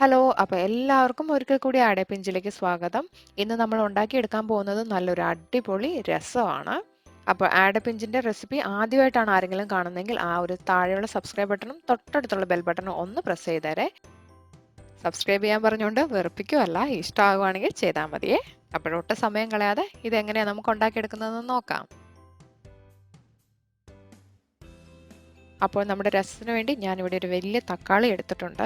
Hello, അപ്പോൾ എല്ലാവർക്കും ഒരിക്കൽ കൂടി അടപ്പിഞ്ചിലേക്ക് സ്വാഗതം. ഇന്ന് നമ്മൾ ഉണ്ടാക്കിയെടുക്കാൻ പോകുന്നത് നല്ലൊരു അടിപൊളി രസമാണ്. അപ്പോൾ ആഡപ്പിഞ്ചിൻ്റെ റെസിപ്പി ആദ്യമായിട്ടാണ് ആരെങ്കിലും കാണുന്നതെങ്കിൽ ആ ഒരു താഴെയുള്ള സബ്സ്ക്രൈബ് ബട്ടണും തൊട്ടടുത്തുള്ള ബെൽ ബട്ടണും ഒന്ന് പ്രസ് ചെയ്തേരെ. സബ്സ്ക്രൈബ് ചെയ്യാൻ പറഞ്ഞുകൊണ്ട് വെറുപ്പിക്കുമല്ല, ഇഷ്ടമാകുവാണെങ്കിൽ ചെയ്താൽ മതിയേ. അപ്പോഴൊട്ടും സമയം കളയാതെ ഇതെങ്ങനെയാണ് നമുക്ക് ഉണ്ടാക്കിയെടുക്കുന്നതെന്ന് നോക്കാം. അപ്പോൾ നമ്മുടെ രസത്തിന് വേണ്ടി ഞാനിവിടെ ഒരു വലിയ തക്കാളി എടുത്തിട്ടുണ്ട്.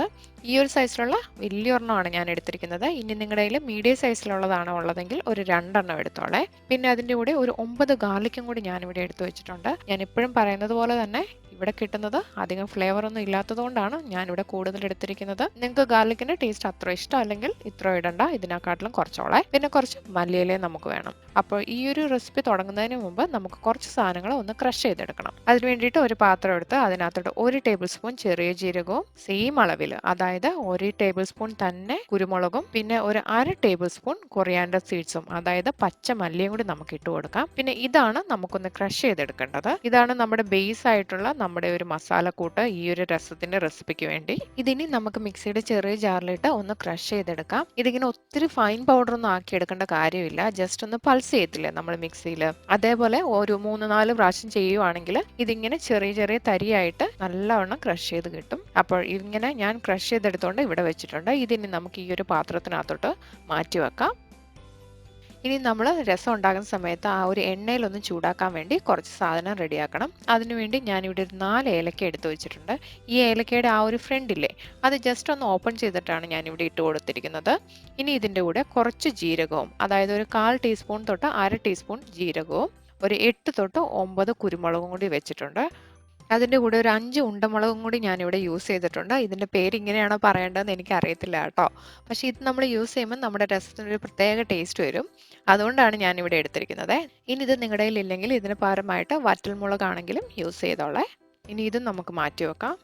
ഈ ഒരു സൈസിലുള്ള വലിയ ഒരെണ്ണമാണ് ഞാൻ എടുത്തിരിക്കുന്നത്. ഇനി നിങ്ങളുടെ കയ്യിൽ മീഡിയം സൈസിലുള്ളതാണോ ഉള്ളതെങ്കിൽ ഒരു 2 എണ്ണം എടുത്തോളെ. പിന്നെ അതിൻ്റെ കൂടെ ഒരു 9 ഗാർലിക്കും കൂടി ഞാനിവിടെ എടുത്തു വെച്ചിട്ടുണ്ട്. ഞാൻ എപ്പോഴും പറയുന്നത് പോലെ തന്നെ ഇവിടെ കിട്ടുന്നത് അധികം ഫ്ലേവർ ഒന്നും ഇല്ലാത്തതുകൊണ്ടാണ് ഞാനിവിടെ കൂടുതൽ എടുത്തിരിക്കുന്നത്. നിങ്ങൾക്ക് ഗാർലിക്കിൻ്റെ ടേസ്റ്റ് അത്ര ഇഷ്ടം അല്ലെങ്കിൽ ഇത്ര ഇടണ്ട, ഇതിനെക്കാട്ടിലും കുറച്ചോളെ. പിന്നെ കുറച്ച് മല്ലിയിലയും നമുക്ക് വേണം. അപ്പോൾ ഈ ഒരു റെസിപ്പി തുടങ്ങുന്നതിന് മുമ്പ് നമുക്ക് കുറച്ച് സാധനങ്ങൾ ഒന്ന് ക്രഷ് ചെയ്തെടുക്കണം. അതിന് വേണ്ടിയിട്ട് ഒരു പാത്രം എടുത്ത് അതിനകത്തോട്ട് 1 ടേബിൾ സ്പൂൺ ചെറിയ ജീരകവും സെയിം അളവിൽ, അതായത് 1 ടേബിൾ സ്പൂൺ തന്നെ കുരുമുളകും, പിന്നെ ഒരു 1/2 ടേബിൾ സ്പൂൺ കൊറിയാണ്ടർ സീഡ്സും, അതായത് പച്ച മല്ലിയും കൂടി നമുക്ക് ഇട്ട് കൊടുക്കാം. പിന്നെ ഇതാണ് നമുക്കൊന്ന് ക്രഷ് ചെയ്തെടുക്കേണ്ടത്. ഇതാണ് നമ്മുടെ ബേസ് ആയിട്ടുള്ള നമ്മുടെ ഒരു മസാലക്കൂട്ട് ഈ ഒരു രസത്തിന്റെ റെസിപ്പിക്ക് വേണ്ടി. ഇതിനി നമുക്ക് മിക്സിയുടെ ചെറിയ ജാറിലിട്ട് ഒന്ന് ക്രഷ് ചെയ്തെടുക്കാം. ഇതിങ്ങനെ ഒത്തിരി ഫൈൻ പൗഡർ ഒന്നും ആക്കി എടുക്കേണ്ട കാര്യമില്ല. ജസ്റ്റ് ഒന്ന് പൾസ് ചെയ്യത്തില്ലേ നമ്മൾ മിക്സിയിൽ, അതേപോലെ ഒരു 3-4 പ്രാവശ്യം ചെയ്യുവാണെങ്കിൽ ഇതിങ്ങനെ ചെറിയ ചെറിയ തരിയായിട്ട് നല്ലവണ്ണം ക്രഷ് ചെയ്ത് കിട്ടും. അപ്പോൾ ഇങ്ങനെ ഞാൻ ക്രഷ് ചെയ്തെടുത്തുകൊണ്ട് ഇവിടെ വെച്ചിട്ടുണ്ട്. ഇതിനി നമുക്ക് ഈ ഒരു പാത്രത്തിനകത്തോട്ട് മാറ്റി വെക്കാം. ഇനി നമ്മൾ രസം ഉണ്ടാക്കുന്ന സമയത്ത് ആ ഒരു എണ്ണയിലൊന്ന് ചൂടാക്കാൻ വേണ്ടി കുറച്ച് സാധനം റെഡിയാക്കണം. അതിനുവേണ്ടി ഞാനിവിടെ ഒരു 4 ഏലക്ക എടുത്ത് വെച്ചിട്ടുണ്ട്. ഈ ഏലക്കയുടെ ആ ഒരു ഫ്രണ്ടില്ലേ, അത് ജസ്റ്റ് ഒന്ന് ഓപ്പൺ ചെയ്തിട്ടാണ് ഞാനിവിടെ ഇട്ട് കൊടുത്തിരിക്കുന്നത്. ഇനി ഇതിൻ്റെ കൂടെ കുറച്ച് ജീരകവും, അതായത് ഒരു 1/4 ടീസ്പൂൺ തൊട്ട് 1/2 ടീസ്പൂൺ ജീരകവും, ഒരു 8 തൊട്ട് 9 കുരുമുളകും കൂടി വെച്ചിട്ടുണ്ട്. അതിൻ്റെ കൂടെ ഒരു 5 ഉണ്ടമുളകും കൂടി ഞാനിവിടെ യൂസ് ചെയ്തിട്ടുണ്ട്. ഇതിൻ്റെ പേര് ഇങ്ങനെയാണോ പറയേണ്ടതെന്ന് എനിക്കറിയത്തില്ല കേട്ടോ. പക്ഷേ ഇത് നമ്മൾ യൂസ് ചെയ്യുമ്പോൾ നമ്മുടെ രസത്തിനൊരു പ്രത്യേക ടേസ്റ്റ് വരും. അതുകൊണ്ടാണ് ഞാനിവിടെ എടുത്തിരിക്കുന്നത്. ഇനി ഇത് നിങ്ങളുടെ കയ്യിൽ ഇല്ലെങ്കിൽ ഇതിന് പകരമായിട്ട് വറ്റൽമുളകാണെങ്കിലും യൂസ് ചെയ്തോളെ. ഇനി ഇതും നമുക്ക് മാറ്റി വെക്കാം.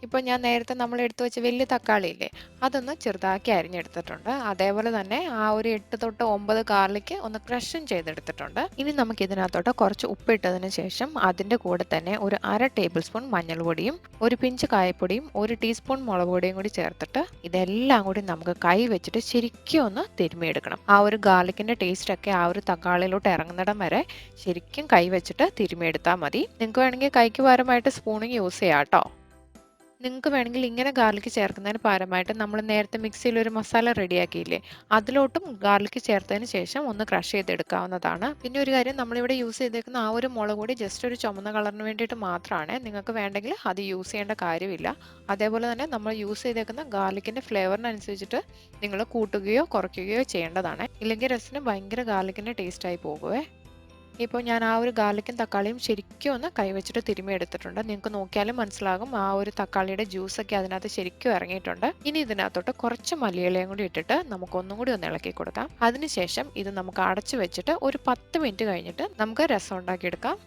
ഇപ്പോൾ ഞാൻ നേരത്തെ നമ്മൾ എടുത്തു വെച്ച വലിയ തക്കാളി ഇല്ലേ, അതൊന്ന് ചെറുതാക്കി അരിഞ്ഞെടുത്തിട്ടുണ്ട്. അതേപോലെ തന്നെ ആ ഒരു 8 തൊട്ട് 9 ഗാർലിക്ക് ഒന്ന് ക്രഷും ചെയ്തെടുത്തിട്ടുണ്ട്. ഇനി നമുക്ക് ഇതിനകത്തോട്ട് കുറച്ച് ഉപ്പിട്ടതിന് ശേഷം അതിൻ്റെ കൂടെ തന്നെ ഒരു 1/2 ടേബിൾ സ്പൂൺ മഞ്ഞൾപ്പൊടിയും, ഒരു പിഞ്ച് കായപ്പൊടിയും, 1 ടീസ്പൂൺ മുളക് പൊടിയും കൂടി ചേർത്തിട്ട് ഇതെല്ലാം കൂടി നമുക്ക് കൈ വെച്ചിട്ട് ശരിക്കും ഒന്ന് തിരുമ്മിയെടുക്കണം. ആ ഒരു ഗാർലിക്കിൻ്റെ ടേസ്റ്റൊക്കെ ആ ഒരു തക്കാളിയിലോട്ട് ഇറങ്ങുന്നിടം വരെ ശരിക്കും കൈ വെച്ചിട്ട് തിരുമ്മിയെടുത്താൽ മതി. നിങ്ങൾക്ക് വേണമെങ്കിൽ കൈക്ക് പകരമായിട്ട് സ്പൂണിങ് യൂസ് ചെയ്യാം കേട്ടോ. നിങ്ങൾക്ക് വേണമെങ്കിൽ ഇങ്ങനെ ഗാർലിക് ചേർക്കുന്നതിന് പകരമായിട്ട് നമ്മൾ നേരത്തെ മിക്സിയിൽ ഒരു മസാല റെഡിയാക്കിയില്ലേ, അതിലോട്ടും ഗാർലിക് ചേർത്തതിന് ശേഷം ഒന്ന് ക്രഷ് ചെയ്തെടുക്കാവുന്നതാണ്. പിന്നെ ഒരു കാര്യം, നമ്മളിവിടെ യൂസ് ചെയ്തേക്കുന്ന ആ ഒരു മുളക് പൊടി ജസ്റ്റ് ഒരു ചുമന്ന കളറിന് വേണ്ടിയിട്ട് മാത്രമാണ്. നിങ്ങൾക്ക് വേണ്ടെങ്കിൽ അത് യൂസ് ചെയ്യേണ്ട കാര്യമില്ല. അതേപോലെ തന്നെ നമ്മൾ യൂസ് ചെയ്തേക്കുന്ന ഗാർലിക്കിൻ്റെ ഫ്ലേവറിനനുസരിച്ചിട്ട് നിങ്ങൾ കൂട്ടുകയോ കുറയ്ക്കുകയോ ചെയ്യേണ്ടതാണ്. ഇല്ലെങ്കിൽ രസത്തിന് ഭയങ്കര ഗാർലിക്കിൻ്റെ ടേസ്റ്റായി പോകുമേ. ഇപ്പോൾ ഞാൻ ആ ഒരു ഗാർലിക്കും തക്കാളിയും ശരിക്കും ഒന്ന് കൈവച്ചിട്ട് തിരുമ്മി എടുത്തിട്ടുണ്ട്. നിങ്ങൾക്ക് നോക്കിയാലും മനസ്സിലാകും ആ ഒരു തക്കാളിയുടെ ജ്യൂസൊക്കെ അതിനകത്ത് ശരിക്കും ഇറങ്ങിയിട്ടുണ്ട്. ഇനി ഇതിനകത്തോട്ട് കുറച്ച് മല്ലിയിലയും കൂടി ഇട്ടിട്ട് നമുക്കൊന്നും കൂടി ഒന്ന് ഇളക്കി കൊടുക്കാം. അതിനുശേഷം ഇത് നമുക്ക് അടച്ചു വെച്ചിട്ട് ഒരു 10 മിനിറ്റ് കഴിഞ്ഞിട്ട് നമുക്ക് രസം ഉണ്ടാക്കിയെടുക്കാം.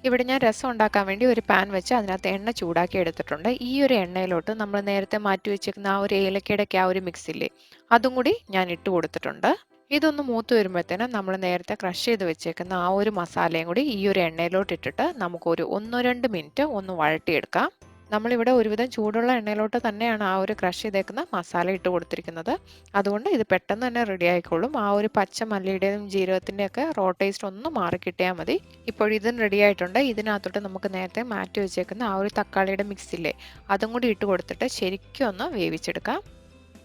ഇവിടെ ഞാൻ രസം ഉണ്ടാക്കാൻ വേണ്ടി ഒരു പാൻ വെച്ച് അതിനകത്ത് എണ്ണ ചൂടാക്കി എടുത്തിട്ടുണ്ട്. ഈ ഒരു എണ്ണയിലോട്ട് നമ്മൾ നേരത്തെ മാറ്റി വെച്ചിരിക്കുന്ന ആ ഒരു ഏലക്കയുടെ ആ ഒരു മിക്സില്ലേ, അതും കൂടി ഞാൻ ഇട്ട് കൊടുത്തിട്ടുണ്ട്. ഇതൊന്ന് മൂത്ത് വരുമ്പോഴത്തേനും നമ്മൾ നേരത്തെ ക്രഷ് ചെയ്ത് വെച്ചേക്കുന്ന ആ ഒരു മസാലയും കൂടി ഈ ഒരു എണ്ണയിലോട്ട് ഇട്ടിട്ട് നമുക്കൊരു 1-2 മിനിറ്റ് ഒന്ന് വഴട്ടിയെടുക്കാം. നമ്മളിവിടെ ഒരുവിധം ചൂടുള്ള എണ്ണയിലോട്ട് തന്നെയാണ് ആ ഒരു ക്രഷ് ചെയ്തേക്കുന്ന മസാല ഇട്ട് കൊടുത്തിരിക്കുന്നത്. അതുകൊണ്ട് ഇത് പെട്ടെന്ന് തന്നെ റെഡി ആയിക്കോളും. ആ ഒരു പച്ച മല്ലിയുടെയും ജീരകത്തിൻ്റെയൊക്കെ റോ ടേസ്റ്റ് ഒന്ന് മാറിക്കിട്ടിയാൽ മതി. ഇപ്പോൾ ഇതും റെഡി ആയിട്ടുണ്ട്. ഇതിനകത്തോട്ട് നമുക്ക് നേരത്തെ മാറ്റി വെച്ചേക്കുന്ന ആ ഒരു തക്കാളിയുടെ മിക്സില്ലേ, അതും കൂടി ഇട്ട് കൊടുത്തിട്ട് ശരിക്കും ഒന്ന് വേവിച്ചെടുക്കാം.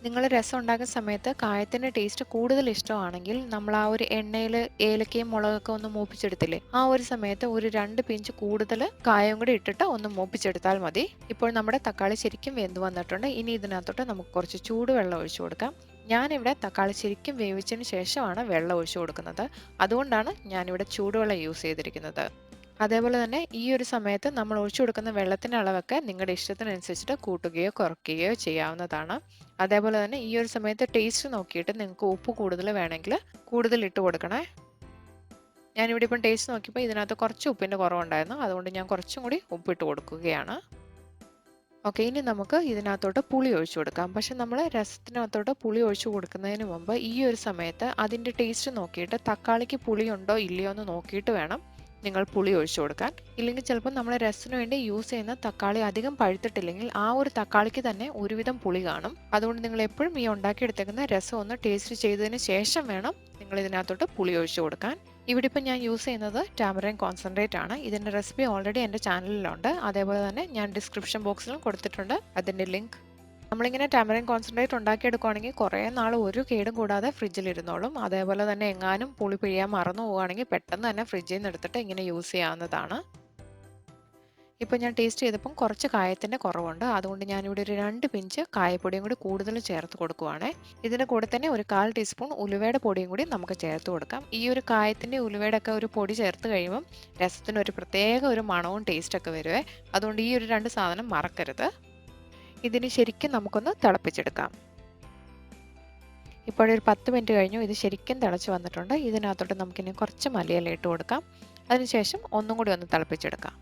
നിങ്ങൾ രസം ഉണ്ടാക്കുന്ന സമയത്ത് കായത്തിൻ്റെ ടേസ്റ്റ് കൂടുതൽ ഇഷ്ടമാണെങ്കിൽ നമ്മൾ ആ ഒരു എണ്ണയിൽ ഏലക്കയും മുളകൊക്കെ ഒന്ന് മൂപ്പിച്ചെടുത്തില്ലേ, ആ ഒരു സമയത്ത് ഒരു 2 പിഞ്ച് കൂടുതൽ കായം കൂടി ഇട്ടിട്ട് ഒന്ന് മൂപ്പിച്ചെടുത്താൽ മതി. ഇപ്പോൾ നമ്മുടെ തക്കാളി ശരിക്കും വെന്ത് വന്നിട്ടുണ്ട്. ഇനി ഇതിനകത്തോട്ട് നമുക്ക് കുറച്ച് ചൂടുവെള്ളം ഒഴിച്ചു കൊടുക്കാം. ഞാനിവിടെ തക്കാളി ശരിക്കും വേവിച്ചതിന് ശേഷമാണ് വെള്ളം ഒഴിച്ചു കൊടുക്കുന്നത്. അതുകൊണ്ടാണ് ഞാനിവിടെ ചൂടുവെള്ളം യൂസ് ചെയ്തിരിക്കുന്നത്. അതേപോലെ തന്നെ ഈ ഒരു സമയത്ത് നമ്മൾ ഒഴിച്ചു കൊടുക്കുന്ന വെള്ളത്തിൻ്റെ അളവൊക്കെ നിങ്ങളുടെ ഇഷ്ടത്തിനനുസരിച്ചിട്ട് കൂട്ടുകയോ കുറയ്ക്കുകയോ ചെയ്യാവുന്നതാണ്. അതേപോലെ തന്നെ ഈ ഒരു സമയത്ത് ടേസ്റ്റ് നോക്കിയിട്ട് നിങ്ങൾക്ക് ഉപ്പ് കൂടുതൽ വേണമെങ്കിൽ കൂടുതൽ ഇട്ട് കൊടുക്കണേ. ഞാനിവിടെ ഇപ്പം ടേസ്റ്റ് നോക്കിയപ്പോൾ ഇതിനകത്ത് കുറച്ച് ഉപ്പിൻ്റെ കുറവുണ്ടായിരുന്നു. അതുകൊണ്ട് ഞാൻ കുറച്ചും കൂടി ഉപ്പിട്ട് കൊടുക്കുകയാണ്. ഓക്കെ, ഇനി നമുക്ക് ഇതിനകത്തോട്ട് പുളി ഒഴിച്ചു കൊടുക്കാം. പക്ഷെ നമ്മൾ രസത്തിനകത്തോട്ട് പുളി ഒഴിച്ചു കൊടുക്കുന്നതിന് മുമ്പ് ഈ ഒരു സമയത്ത് അതിൻ്റെ ടേസ്റ്റ് നോക്കിയിട്ട് തക്കാളിക്ക് പുളി ഉണ്ടോ ഇല്ലയോ എന്ന് നോക്കിയിട്ട് വേണം നിങ്ങൾ പുളി ഒഴിച്ചു കൊടുക്കാൻ. ഇല്ലെങ്കിൽ ചിലപ്പോൾ നമ്മൾ രസത്തിന് വേണ്ടി യൂസ് ചെയ്യുന്ന തക്കാളി അധികം പഴുത്തിട്ടില്ലെങ്കിൽ ആ ഒരു തക്കാളിക്ക് തന്നെ ഒരുവിധം പുളി കാണും. അതുകൊണ്ട് നിങ്ങൾ എപ്പോഴും ഈ ഉണ്ടാക്കിയെടുത്തേക്കുന്ന രസം ഒന്ന് ടേസ്റ്റ് ചെയ്തതിന് ശേഷം വേണം നിങ്ങൾ ഇതിനകത്തോട്ട് പുളി ഒഴിച്ചു കൊടുക്കാൻ. ഇവിടെ ഇപ്പം ഞാൻ യൂസ് ചെയ്യുന്നത് ടാമറിൻ കോൺസെൻട്രേറ്റ് ആണ്. ഇതിൻ്റെ റെസിപ്പി ഓൾറെഡി എൻ്റെ ചാനലിലുണ്ട്. അതേപോലെ തന്നെ ഞാൻ ഡിസ്ക്രിപ്ഷൻ ബോക്സിലും കൊടുത്തിട്ടുണ്ട് അതിൻ്റെ ലിങ്ക്. നമ്മളിങ്ങനെ ടാമറിൻ കോൺസെൻട്രേറ്റ് ഉണ്ടാക്കിയെടുക്കുകയാണെങ്കിൽ കുറേ നാൾ ഒരു കേടും കൂടാതെ ഫ്രിഡ്ജിലിരുന്നോളും. അതേപോലെ തന്നെ എങ്ങാനും പുളി പിഴിയാൻ മറന്നു പോവുകയാണെങ്കിൽ പെട്ടെന്ന് തന്നെ ഫ്രിഡ്ജിൽ നിന്ന് എടുത്തിട്ട് ഇങ്ങനെ യൂസ് ചെയ്യാവുന്നതാണ്. ഇപ്പോൾ ഞാൻ ടേസ്റ്റ് ചെയ്തപ്പം കുറച്ച് കായത്തിൻ്റെ കുറവുണ്ട്. അതുകൊണ്ട് ഞാനിവിടെ ഒരു 2 പിഞ്ച് കായപ്പൊടിയും കൂടി കൂടുതൽ ചേർത്ത് കൊടുക്കുവാണേ. ഇതിൻ്റെ കൂടെ തന്നെ ഒരു 1/4 ടീസ്പൂൺ ഉലുവയുടെ പൊടിയും കൂടി നമുക്ക് ചേർത്ത് കൊടുക്കാം. ഈ ഒരു കായത്തിൻ്റെ ഉലുവയുടെ ഒക്കെ ഒരു പൊടി ചേർത്ത് കഴിയുമ്പം രസത്തിന് ഒരു പ്രത്യേക ഒരു മണവും ടേസ്റ്റൊക്കെ വരുവേ. അതുകൊണ്ട് ഈ ഒരു 2 സാധനം മറക്കരുത്. ഇതിന് ശരിക്കും നമുക്കൊന്ന് തിളപ്പിച്ചെടുക്കാം. ഇപ്പോഴൊരു 10 മിനിറ്റ് കഴിഞ്ഞു. ഇത് ശരിക്കും തിളച്ച് വന്നിട്ടുണ്ട്. ഇതിനകത്തോട്ട് നമുക്കിനി കുറച്ച് മല്ലിയില ഇട്ട് കൊടുക്കാം. അതിനുശേഷം ഒന്നും കൂടി ഒന്ന് തിളപ്പിച്ചെടുക്കാം.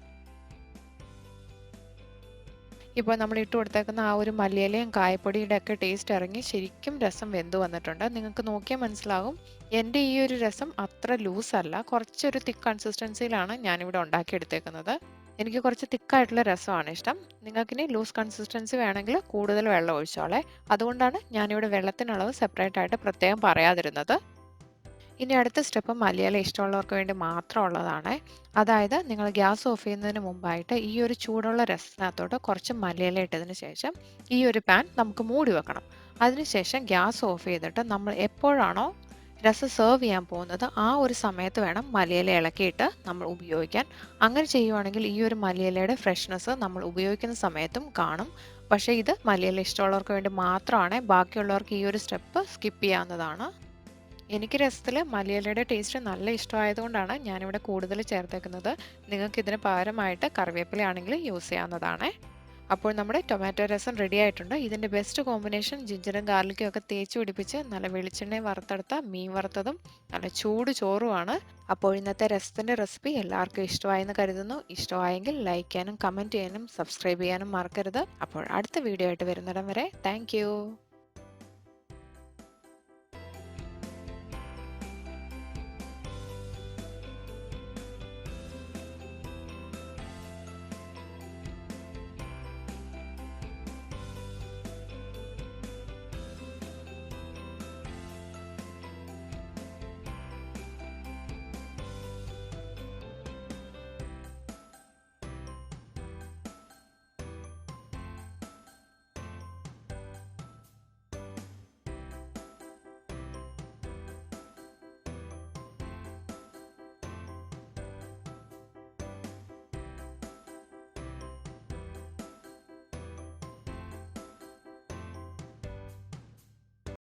ഇപ്പോൾ നമ്മൾ ഇട്ട് കൊടുത്തേക്കുന്ന ആ ഒരു മല്ലിയിലയും കായപ്പൊടിയുടെ ഒക്കെ ടേസ്റ്റ് ഇറങ്ങി ശരിക്കും രസം വെന്ത് വന്നിട്ടുണ്ട്. നിങ്ങൾക്ക് നോക്കിയാൽ മനസ്സിലാകും. എൻ്റെ ഈ ഒരു രസം അത്ര ലൂസല്ല, കുറച്ചൊരു തിക്ക് കൺസിസ്റ്റൻസിയിലാണ് ഞാനിവിടെ ഉണ്ടാക്കിയെടുത്തേക്കുന്നത്. എനിക്ക് കുറച്ച് തിക്കായിട്ടുള്ള രസമാണ് ഇഷ്ടം. നിങ്ങൾക്കിനി ലൂസ് കൺസിസ്റ്റൻസി വേണമെങ്കിൽ കൂടുതൽ വെള്ളം ഒഴിച്ചോളെ. അതുകൊണ്ടാണ് ഞാനിവിടെ വെള്ളത്തിനുള്ളത് സെപ്പറേറ്റ് ആയിട്ട് പ്രത്യേകം പറയാതിരുന്നത്. ഇനി അടുത്ത സ്റ്റെപ്പ് മലയാളം ഇഷ്ടമുള്ളവർക്ക് വേണ്ടി മാത്രമുള്ളതാണ്. അതായത് നിങ്ങൾ ഗ്യാസ് ഓഫ് ചെയ്യുന്നതിന് മുമ്പായിട്ട് ഈ ഒരു ചൂടുള്ള രസത്തിനകത്തോട്ട് കുറച്ച് മലയില ഇട്ടതിന് ശേഷം ഈ ഒരു പാൻ നമുക്ക് മൂടി വെക്കണം. അതിനുശേഷം ഗ്യാസ് ഓഫ് ചെയ്തിട്ട് നമ്മൾ എപ്പോഴാണോ രസം സെർവ് ചെയ്യാൻ പോകുന്നത് ആ ഒരു സമയത്ത് വേണം മലയില ഇളക്കിയിട്ട് നമ്മൾ ഉപയോഗിക്കാൻ. അങ്ങനെ ചെയ്യുവാണെങ്കിൽ ഈ ഒരു മലയിലയുടെ ഫ്രഷ്നെസ് നമ്മൾ ഉപയോഗിക്കുന്ന സമയത്തും കാണും. പക്ഷേ ഇത് മലയില ഇഷ്ടമുള്ളവർക്ക് വേണ്ടി മാത്രമാണ്. ബാക്കിയുള്ളവർക്ക് ഈ ഒരു സ്റ്റെപ്പ് സ്കിപ്പ് ചെയ്യാവുന്നതാണ്. എനിക്ക് രസത്തിൽ മലയിലയുടെ ടേസ്റ്റ് നല്ല ഇഷ്ടമായതുകൊണ്ടാണ് ഞാനിവിടെ കൂടുതൽ ചേർത്തേക്കുന്നത്. നിങ്ങൾക്ക് ഇതിന് പകരമായിട്ട് കറിവേപ്പില ആണെങ്കിൽ യൂസ് ചെയ്യാവുന്നതാണ്. അപ്പോൾ നമ്മുടെ ടൊമാറ്റോ രസം റെഡി ആയിട്ടുണ്ട്. ഇതിൻ്റെ ബെസ്റ്റ് കോമ്പിനേഷൻ ജിഞ്ചറും ഗാർലിക്കും ഒക്കെ തേച്ച് പിടിപ്പിച്ച് നല്ല വെളിച്ചെണ്ണയും വറുത്തെടുത്ത മീൻ വറുത്തതും നല്ല ചൂട് ചോറുമാണ്. അപ്പോൾ ഇന്നത്തെ രസത്തിൻ്റെ റെസിപ്പി എല്ലാവർക്കും ഇഷ്ടമായെന്ന് കരുതുന്നു. ഇഷ്ടമായെങ്കിൽ ലൈക്ക് ചെയ്യാനും കമൻറ്റ് ചെയ്യാനും സബ്സ്ക്രൈബ് ചെയ്യാനും മറക്കരുത്. അപ്പോൾ അടുത്ത വീഡിയോ ആയിട്ട് വരുന്നിടം വരെ താങ്ക്